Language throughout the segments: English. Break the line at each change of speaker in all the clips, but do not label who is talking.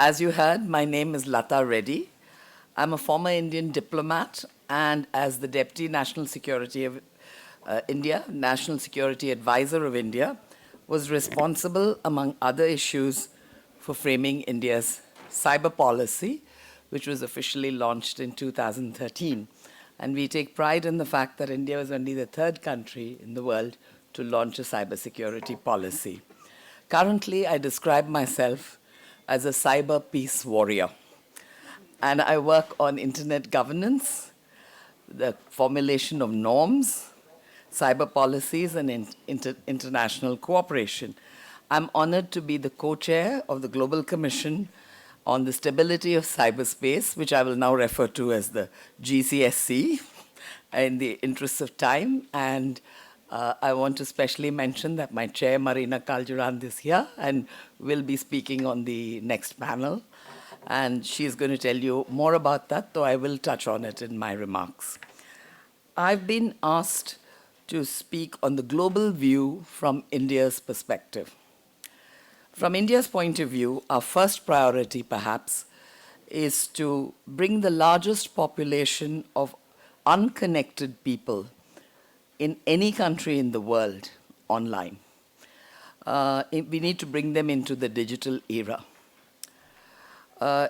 As you heard, my name is Latha Reddy. I'm a former Indian diplomat, and as the Deputy National Security of India, National Security Advisor of India, was responsible, among other issues, for framing India's cyber policy, which was officially launched in 2013. And we take pride in the fact that India was only the third country in the world to launch a cybersecurity policy. Currently, I describe myself as a cyber peace warrior. And I work on internet governance, the formulation of norms, cyber policies, and international cooperation. I'm honored to be the co-chair of the Global Commission on the Stability of Cyberspace, which I will now refer to as the GCSC in the interest of time. And I want to specially mention that my chair, Marina Kaljurand, is here and will be speaking on the next panel. And she's going to tell you more about that, though I will touch on it in my remarks. I've been asked to speak on the global view from India's perspective. From India's point of view, our first priority, perhaps, is to bring the largest population of unconnected people in any country in the world online. We need to bring them into the digital era.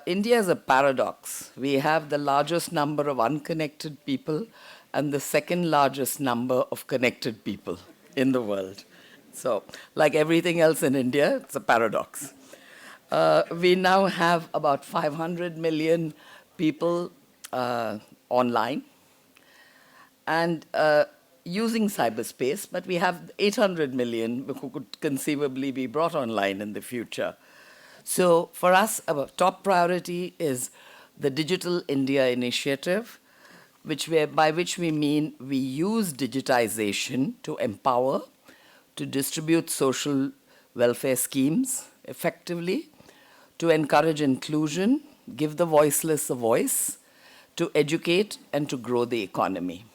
India is a paradox. We have the largest number of unconnected people and the second largest number of connected people in the world. So, like everything else in India, it's a paradox. We now have about 500 million people online and using cyberspace, but we have 800 million who could conceivably be brought online in the future. So for us, our top priority is the Digital India Initiative, by which we mean we use digitization to empower, to distribute social welfare schemes effectively, to encourage inclusion, give the voiceless a voice, to educate, and to grow the economy.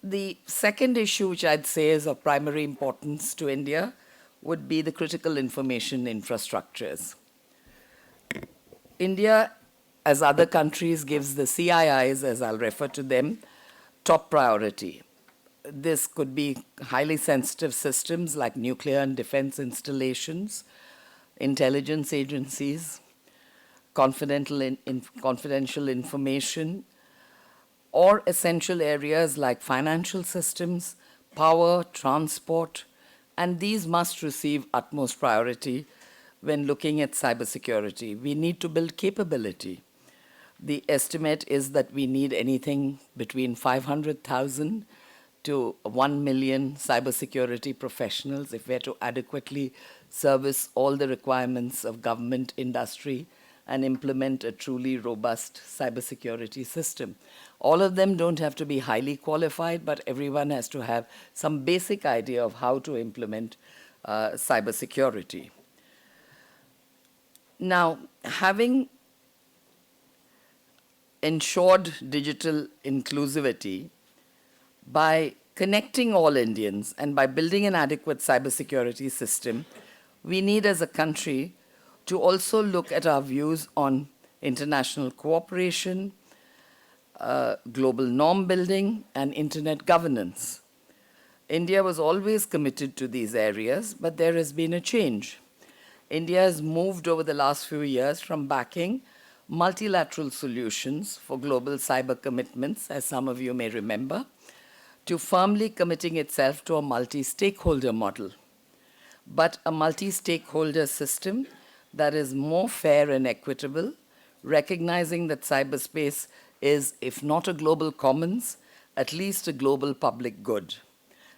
The second issue, which I'd say is of primary importance to India, would be the critical information infrastructures. India, as other countries, gives the CIIs, as I'll refer to them, top priority. This could be highly sensitive systems like nuclear and defense installations, intelligence agencies, confidential information, or essential areas like financial systems, power, transport, and these must receive utmost priority when looking at cybersecurity. We need to build capability. The estimate is that we need anything between 500,000 to 1 million cybersecurity professionals if we're to adequately service all the requirements of government, industry, and implement a truly robust cybersecurity system. All of them don't have to be highly qualified, but everyone has to have some basic idea of how to implement cybersecurity. Now, having ensured digital inclusivity, by connecting all Indians and by building an adequate cybersecurity system, we need as a country to also look at our views on international cooperation, global norm building, and internet governance. India was always committed to these areas, but there has been a change. India has moved over the last few years from backing multilateral solutions for global cyber commitments, as some of you may remember, to firmly committing itself to a multi-stakeholder model, but a multi-stakeholder system that is more fair and equitable, recognizing that cyberspace is, if not a global commons, at least a global public good.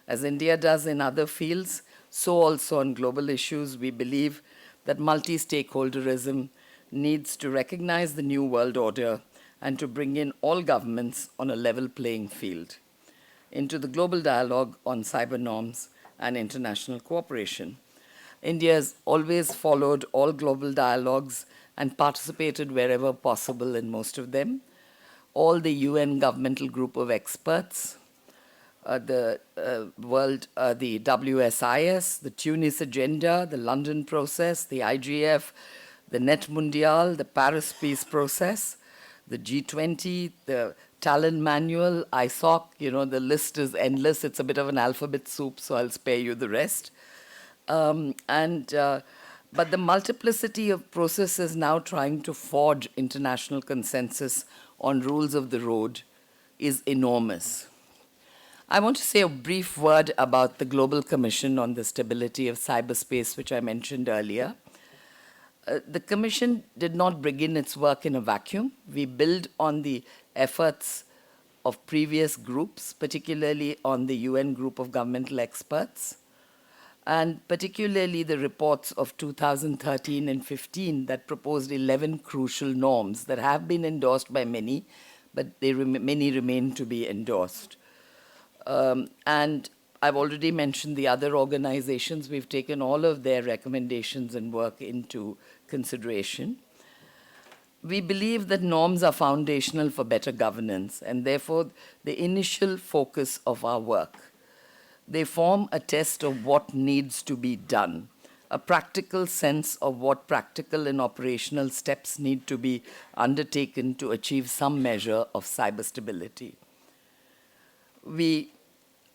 As India does in other fields, so also on global issues, we believe that multi-stakeholderism needs to recognize the new world order and to bring in all governments on a level playing field into the global dialogue on cyber norms and international cooperation. India has always followed all global dialogues and participated wherever possible in most of them. All the UN governmental group of experts, the WSIS, the Tunis Agenda, the London Process, the IGF, the Net Mundial, the Paris Peace Process, the G20, the Talent Manual, ISOC. The list is endless. It's a bit of an alphabet soup, so I'll spare you the rest. But the multiplicity of processes now trying to forge international consensus on rules of the road is enormous. I want to say a brief word about the Global Commission on the Stability of Cyberspace, which I mentioned earlier. The Commission did not begin its work in a vacuum. We build on the efforts of previous groups, particularly on the UN Group of Governmental Experts, and particularly the reports of 2013 and 15 that proposed 11 crucial norms that have been endorsed by many, but many remain to be endorsed. And I've already mentioned the other organizations. We've taken all of their recommendations and work into consideration. We believe that norms are foundational for better governance, and therefore the initial focus of our work. They form a test of what needs to be done, a practical sense of what practical and operational steps need to be undertaken to achieve some measure of cyber stability. We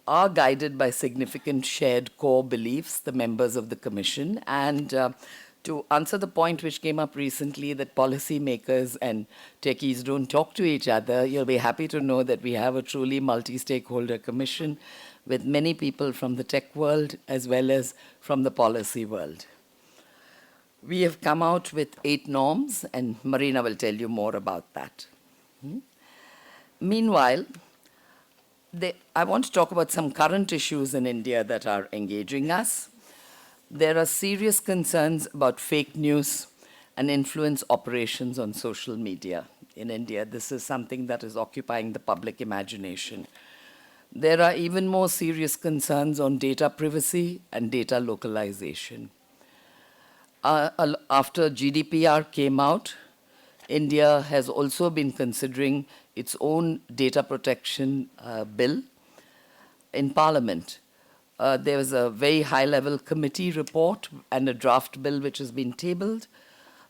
are guided by significant shared core beliefs, the members of the Commission, and to answer the point which came up recently that policymakers and techies don't talk to each other, you'll be happy to know that we have a truly multi-stakeholder commission with many people from the tech world as well as from the policy world. We have come out with 8 norms, and Marina will tell you more about that. Meanwhile, I want to talk about some current issues in India that are engaging us. There are serious concerns about fake news and influence operations on social media in India. This is something that is occupying the public imagination. There are even more serious concerns on data privacy and data localization. After GDPR came out, India has also been considering its own data protection bill in Parliament. There was a very high-level committee report and a draft bill which has been tabled.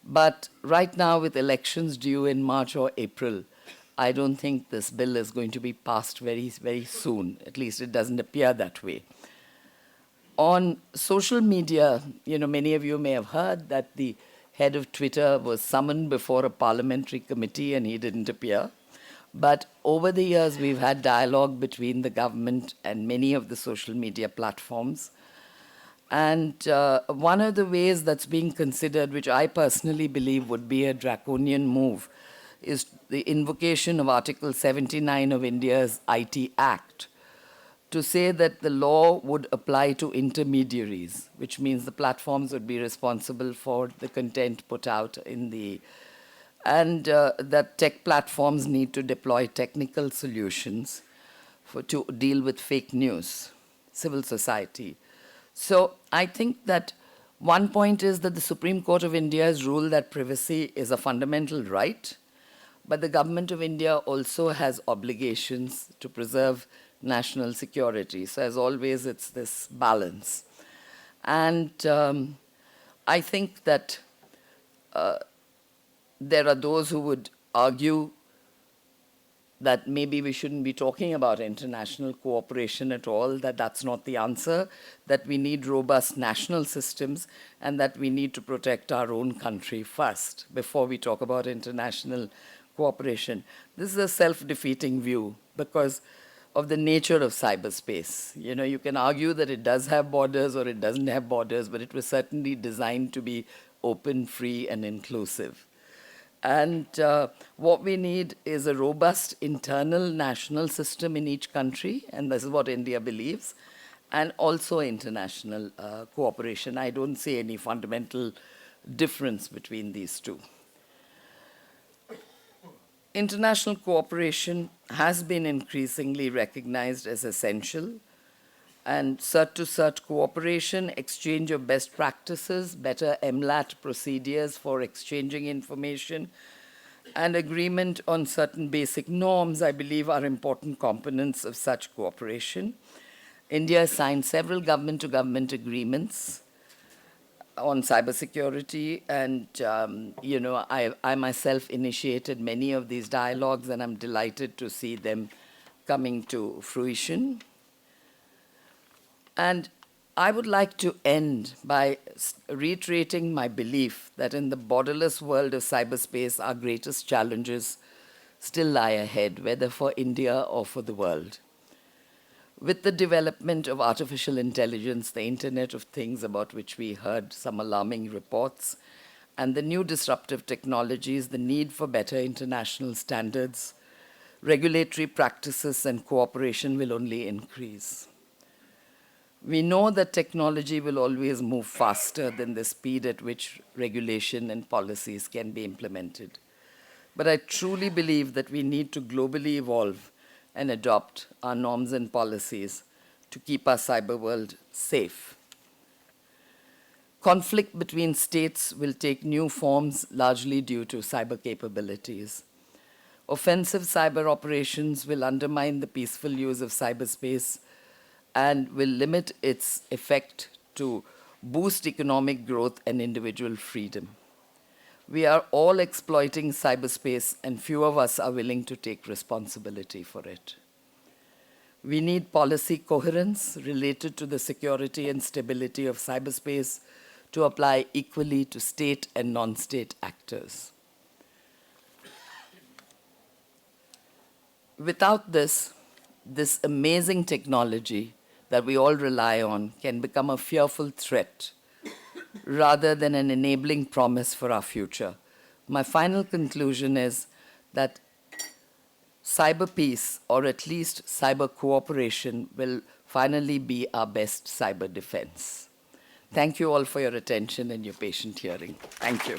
But right now, with elections due in March or April, I don't think this bill is going to be passed very, very soon. At least it doesn't appear that way. On social media, many of you may have heard that the head of Twitter was summoned before a parliamentary committee and he didn't appear. But over the years, we've had dialogue between the government and many of the social media platforms. And one of the ways that's being considered, which I personally believe would be a draconian move, is the invocation of Article 79 of India's IT Act to say that the law would apply to intermediaries, which means the platforms would be responsible for the content put out in the... and that tech platforms need to deploy technical solutions to deal with fake news, civil society. So I think that one point is that the Supreme Court of India has ruled that privacy is a fundamental right, but the government of India also has obligations to preserve national security. So as always, it's this balance. And I think that there are those who would argue that maybe we shouldn't be talking about international cooperation at all, that that's not the answer, that we need robust national systems, and that we need to protect our own country first before we talk about international cooperation. This is a self-defeating view because of the nature of cyberspace. You can argue that it does have borders or it doesn't have borders, but it was certainly designed to be open, free, and inclusive. And what we need is a robust internal national system in each country, and this is what India believes, and also international cooperation. I don't see any fundamental difference between these two. International cooperation has been increasingly recognized as essential, and cert-to-cert cooperation, exchange of best practices, better MLAT procedures for exchanging information, and agreement on certain basic norms, I believe, are important components of such cooperation. India has signed several government-to-government agreements on cybersecurity, and I myself initiated many of these dialogues, and I'm delighted to see them coming to fruition. And I would like to end by reiterating my belief that in the borderless world of cyberspace, our greatest challenges still lie ahead, whether for India or for the world. With the development of artificial intelligence, the Internet of Things, about which we heard some alarming reports, and the new disruptive technologies, the need for better international standards, regulatory practices, and cooperation will only increase. We know that technology will always move faster than the speed at which regulation and policies can be implemented. But I truly believe that we need to globally evolve and adopt our norms and policies to keep our cyber world safe. Conflict between states will take new forms, largely due to cyber capabilities. Offensive cyber operations will undermine the peaceful use of cyberspace and will limit its effect to boost economic growth and individual freedom. We are all exploiting cyberspace, and few of us are willing to take responsibility for it. We need policy coherence related to the security and stability of cyberspace to apply equally to state and non-state actors. Without this amazing technology that we all rely on can become a fearful threat rather than an enabling promise for our future. My final conclusion is that cyber peace, or at least cyber cooperation, will finally be our best cyber defense. Thank you all for your attention and your patient hearing. Thank you.